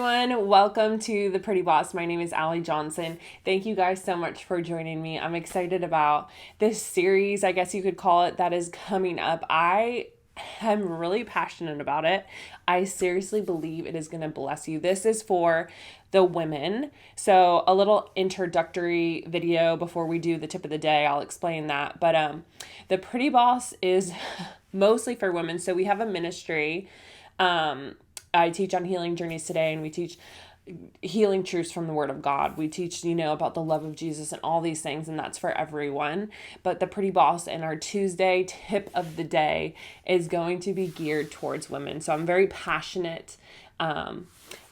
everyone. Welcome to The Pretty Boss. My name is Allie Johnson. Thank you guys so much for joining me. I'm excited about this series, I guess you could call it, that is coming up. I am really passionate about it. I seriously believe it is going to bless you. This is for the women. So a little introductory video before we do the tip of the day. I'll explain that. But The Pretty Boss is mostly for women. So we have a ministry. I teach on healing journeys today, and we teach healing truths from the Word of God. We teach, about the love of Jesus and all these things, and that's for everyone. But the Pretty Boss and our Tuesday tip of the day is going to be geared towards women. So I'm very passionate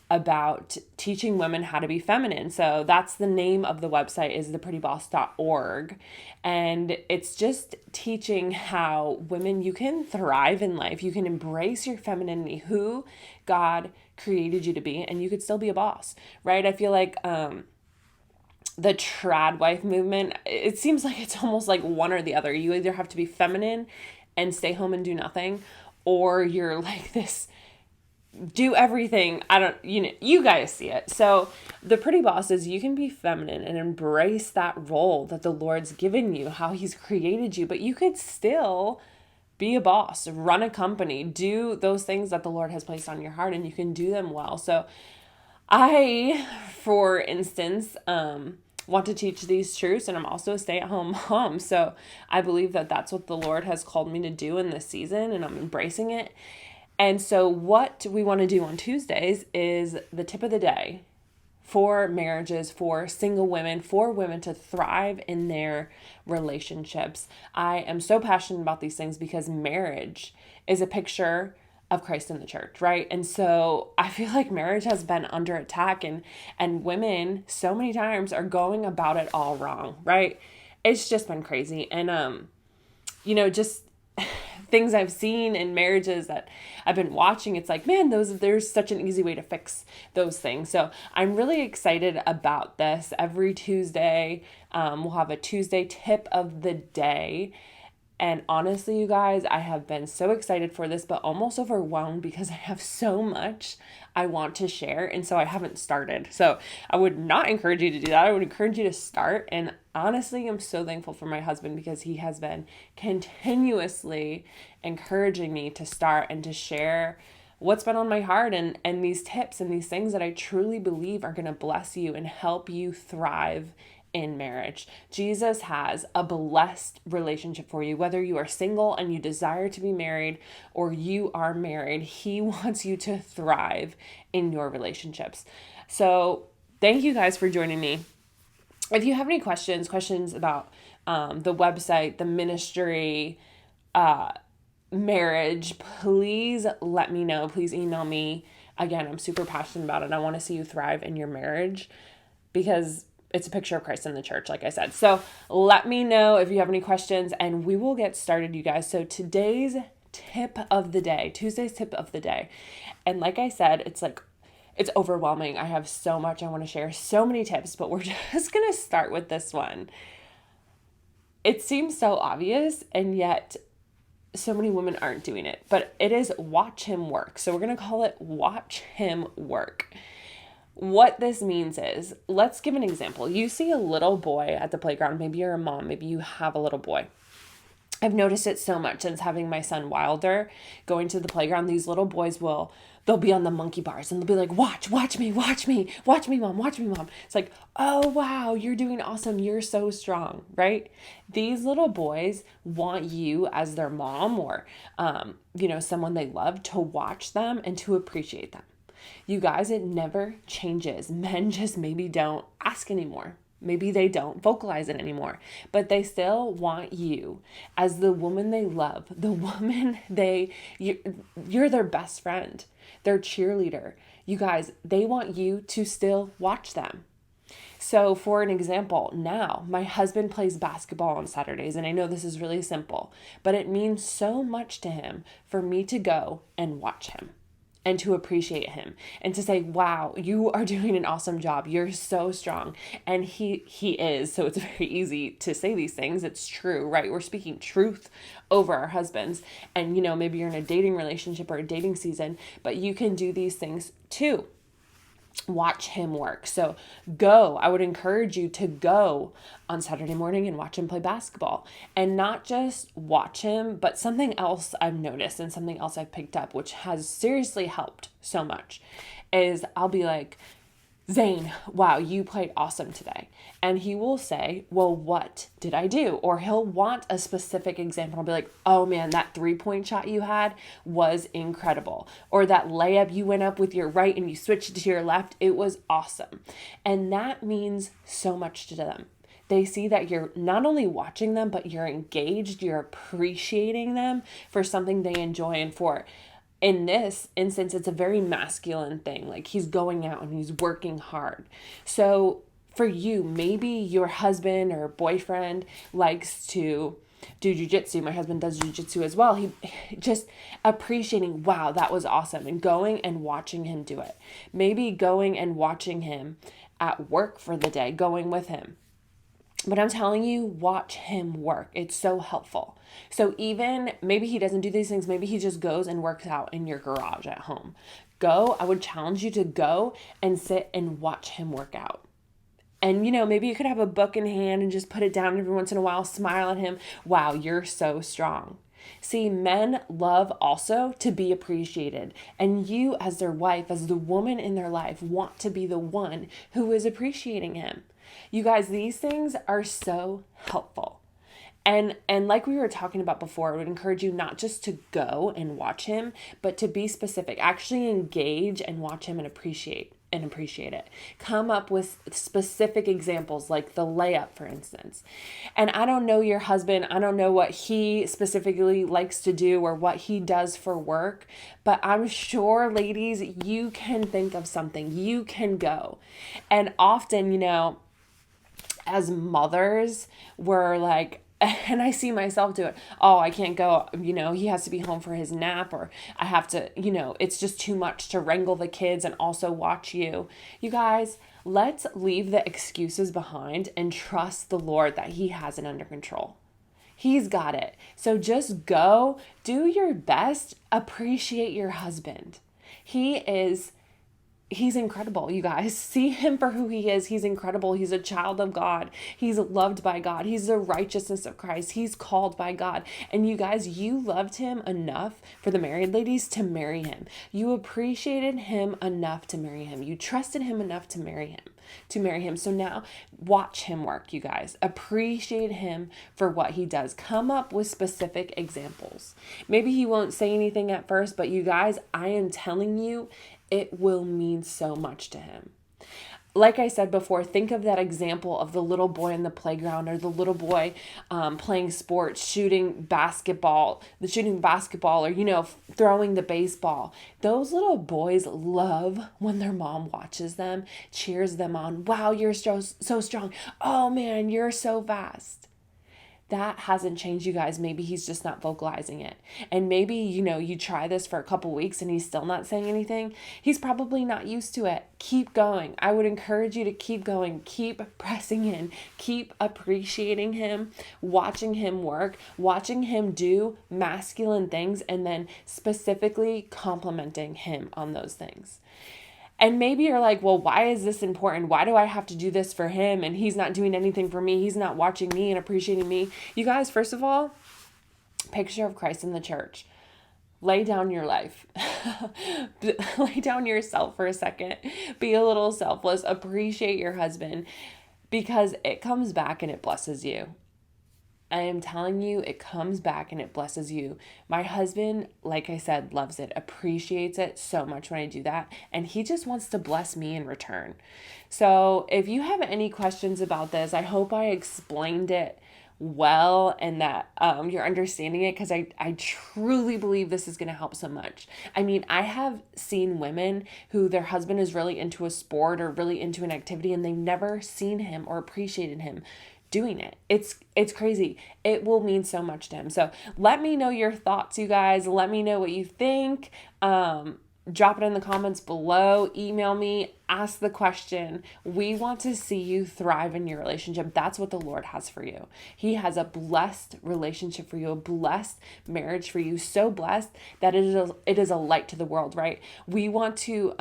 about teaching women how to be feminine. So that's the name of the website, is theprettyboss.org. And it's just teaching how women, you can thrive in life. You can embrace your femininity, who God created you to be, and you could still be a boss, right? I feel like the trad wife movement, it seems like it's almost like one or the other. You either have to be feminine and stay home and do nothing, or you're like this do everything. You guys see it. So the Pretty Boss is, you can be feminine and embrace that role that the Lord's given you, how he's created you, but you could still be a boss, run a company, do those things that the Lord has placed on your heart, and you can do them well. So I, for instance, want to teach these truths, and I'm also a stay-at-home mom. So I believe that that's what the Lord has called me to do in this season, and I'm embracing it. And so what we want to do on Tuesdays is the tip of the day for marriages, for single women, for women to thrive in their relationships. I am so passionate about these things because marriage is a picture of Christ in the church, right? And so I feel like marriage has been under attack, and women so many times are going about it all wrong, right? It's just been crazy. And, just things I've seen in marriages that I've been watching, it's like, man, there's such an easy way to fix those things. So I'm really excited about this. Every Tuesday, we'll have a Tuesday tip of the day. And honestly, you guys, I have been so excited for this, but almost overwhelmed because I have so much I want to share. And so I haven't started. So I would not encourage you to do that. I would encourage you to start. And honestly, I'm so thankful for my husband because he has been continuously encouraging me to start and to share what's been on my heart and these tips and these things that I truly believe are going to bless you and help you thrive in marriage. Jesus has a blessed relationship for you. Whether you are single and you desire to be married or you are married, he wants you to thrive in your relationships. So thank you guys for joining me. If you have any questions about the website, the ministry, marriage, please let me know. Please email me. Again, I'm super passionate about it. I want to see you thrive in your marriage because it's a picture of Christ in the church, like I said. So let me know if you have any questions, and we will get started, you guys. So today's tip of the day, Tuesday's tip of the day. And like I said, it's overwhelming. I have so much I want to share, so many tips, but we're just going to start with this one. It seems so obvious, and yet so many women aren't doing it, but it is watch him work. So we're going to call it watch him work. What this means is, let's give an example. You see a little boy at the playground. Maybe you're a mom. Maybe you have a little boy. I've noticed it so much since having my son Wilder going to the playground. These little boys they'll be on the monkey bars and they'll be like, watch me, mom. It's like, oh, wow, you're doing awesome. You're so strong, right? These little boys want you as their mom or, someone they love to watch them and to appreciate them. You guys, it never changes. Men just maybe don't ask anymore. Maybe they don't vocalize it anymore, but they still want you as the woman they love, the woman you're their best friend, their cheerleader. You guys, they want you to still watch them. So for an example, now my husband plays basketball on Saturdays, and I know this is really simple, but it means so much to him for me to go and watch him and to appreciate him and to say, wow, you are doing an awesome job. You're so strong. And he is. So it's very easy to say these things. It's true, right? We're speaking truth over our husbands. And, maybe you're in a dating relationship or a dating season, but you can do these things too. watch him work. So I would encourage you to go on Saturday morning and watch him play basketball, and not just watch him, but something else I've noticed and something else I've picked up, which has seriously helped so much, is I'll be like, Zane, wow, you played awesome today. And he will say, well, what did I do? Or he'll want a specific example. I'll be like, oh man, that 3-point shot you had was incredible. Or that layup you went up with your right and you switched to your left, it was awesome. And that means so much to them. They see that you're not only watching them, but you're engaged, you're appreciating them for something they enjoy, and for, in this instance, it's a very masculine thing. Like, he's going out and he's working hard. So for you, maybe your husband or boyfriend likes to do jujitsu. My husband does jujitsu as well. He just appreciating, wow, that was awesome, and going and watching him do it. Maybe going and watching him at work for the day, going with him. But I'm telling you, watch him work. It's so helpful. So even maybe he doesn't do these things. Maybe he just goes and works out in your garage at home. I would challenge you to go and sit and watch him work out. And, maybe you could have a book in hand and just put it down every once in a while, smile at him. Wow, you're so strong. See, men love also to be appreciated. And you, as their wife, as the woman in their life, want to be the one who is appreciating him. You guys, these things are so helpful. And like we were talking about before, I would encourage you not just to go and watch him, but to be specific. Actually engage and watch him and appreciate it. Come up with specific examples, like the layup, for instance. And I don't know your husband. I don't know what he specifically likes to do or what he does for work, but I'm sure, ladies, you can think of something. You can go. And often, as mothers, we're like, and I see myself do it. Oh, I can't go. He has to be home for his nap, or I have to, it's just too much to wrangle the kids and also watch you. You guys, let's leave the excuses behind and trust the Lord that he has it under control. He's got it. So just go, do your best, appreciate your husband. He's incredible, you guys. See him for who he is. He's incredible. He's a child of God. He's loved by God. He's the righteousness of Christ. He's called by God. And you guys, you loved him enough, for the married ladies, to marry him. You appreciated him enough to marry him. You trusted him enough to marry him. So now watch him work, you guys. Appreciate him for what he does. Come up with specific examples. Maybe he won't say anything at first, but you guys, I am telling you, it will mean so much to him. Like I said before, think of that example of the little boy in the playground, or the little boy playing sports, shooting basketball, or, throwing the baseball. Those little boys love when their mom watches them, cheers them on. Wow, you're so strong. Oh man, you're so fast. That hasn't changed, you guys. Maybe he's just not vocalizing it. And maybe, you try this for a couple weeks and he's still not saying anything. He's probably not used to it. Keep going. I would encourage you to keep going. Keep pressing in. Keep appreciating him, watching him work, watching him do masculine things, and then specifically complimenting him on those things. And maybe you're like, well, why is this important? Why do I have to do this for him? And he's not doing anything for me. He's not watching me and appreciating me. You guys, first of all, picture of Christ in the church. Lay down your life. Lay down yourself for a second. Be a little selfless. Appreciate your husband, because it comes back and it blesses you. I am telling you, it comes back and it blesses you. My husband, like I said, loves it, appreciates it so much when I do that. And he just wants to bless me in return. So if you have any questions about this, I hope I explained it well, and that you're understanding it, because I truly believe this is going to help so much. I mean, I have seen women who their husband is really into a sport or really into an activity, and they've never seen him or appreciated him doing it. It's crazy. It will mean so much to him. So let me know your thoughts, you guys. Let me know what you think. drop it in the comments below, email me, ask the question. We want to see you thrive in your relationship. That's what the Lord has for you. He has a blessed relationship for you, a blessed marriage for you, so blessed that it is a light to the world, right? We want to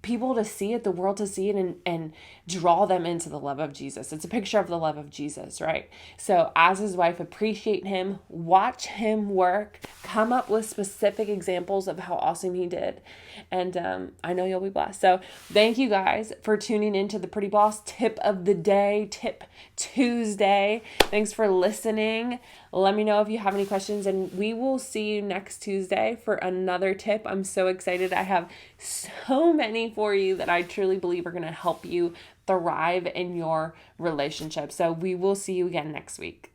people to see it, the world to see it, and draw them into the love of Jesus. It's a picture of the love of Jesus, right? So as his wife, appreciate him, watch him work, come up with specific examples of how awesome he did. And I know you'll be blessed. So thank you guys for tuning into the Pretty Boss Tip of the Day, Tip Tuesday. Thanks for listening. Let me know if you have any questions, and we will see you next Tuesday for another tip. I'm so excited. I have so many for you that I truly believe are going to help you thrive in your relationship. So we will see you again next week.